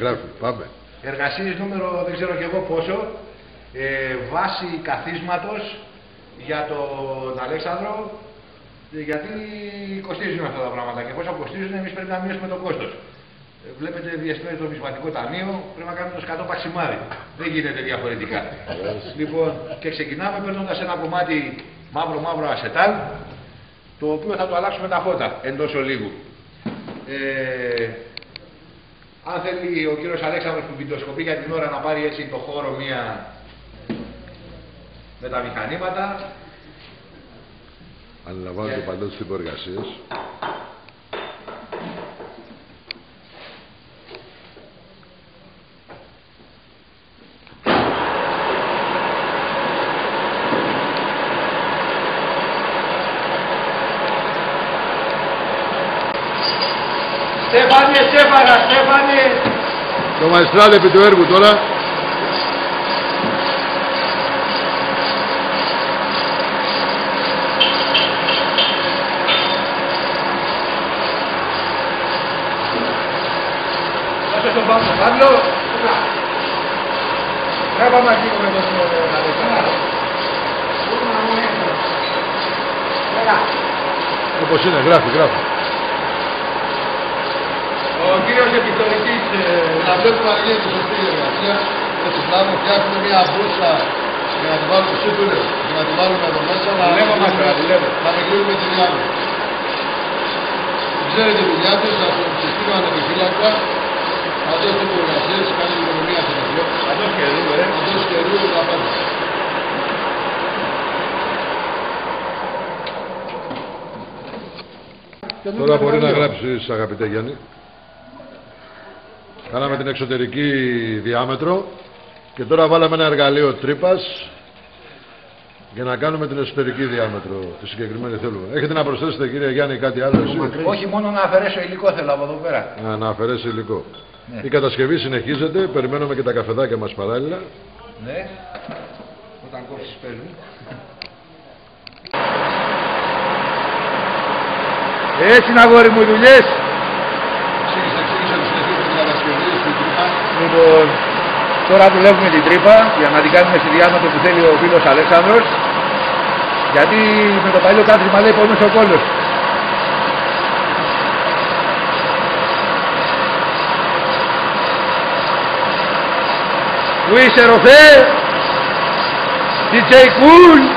Γράφει, πάμε. Εργασίες νούμερο δεν ξέρω και εγώ πόσο, βάση καθίσματος για τον Αλέξανδρο, γιατί κοστίζουν αυτά τα πράγματα και πόσο κοστίζουν εμείς πρέπει να μειώσουμε το κόστος. Βλέπετε διασπέρει το νομισματικό ταμείο, πρέπει να κάνουμε το σκατό παξιμάρι. Δεν γίνεται διαφορετικά. Λοιπόν, και ξεκινάμε παίρνοντας ένα κομμάτι μαύρο ασετάλ, το οποίο θα το αλλάξουμε τα φώτα εντός ολίγου. Αν θέλει ο κύριος Αλέξανδρος που βιντεοσκοπεί για την ώρα να πάρει έτσι το χώρο μία με τα μηχανήματα. Αναλαμβάνω το παντό της τυποεργασίας. Στέφανε! Το μαεστράλ επί του έργου τώρα. Δώσε στον Παύλο. Γράφα μας λίγο με τον Αλέξανδρο. Όπως είναι, γράφει. Ο κύριος επιθεωρητής να βλέπουμε αν γίνεται σωστή η εργασία. Έτσι φτιάχνουμε μια μπούσα για να την βάλουμε σίγουρες, για να την βάλουμε εδώ μέσα, να μικρύνουμε τη διάμεση. Ξέρετε τη δουλειά τους, θα τον συστήνω ανεπιφύλακτα, αντός του εργασίες, κάνει οικονομία σε αυτό. Αντός καιρού, τα πάντα. Τώρα μπορεί να γράψεις, αγαπητέ Γιάννη. Κάναμε την εξωτερική διάμετρο και τώρα βάλαμε ένα εργαλείο τρύπας για να κάνουμε την εσωτερική διάμετρο τη συγκεκριμένη θέλουμε. Έχετε να προσθέσετε, κύριε Γιάννη, κάτι άλλο εσύ? Όχι, μόνο να αφαιρέσω υλικό θέλω από εδώ πέρα. Να αφαιρέσει υλικό. Ναι. Η κατασκευή συνεχίζεται, περιμένουμε και τα καφεδάκια μας παράλληλα. Ναι, όταν κόψεις παίζουν. Έτσι είναι, αγόρι μου, οι δουλειές. Λοιπόν, τώρα δουλεύουμε την τρύπα για να την κάνουμε στη διάμετρο που θέλει ο φίλος Αλέξανδρος, γιατί με το παλιό κάθισμα λέει πονούσε ο κόλλος. Πού είσαι, Ροφέ? DJ Cool!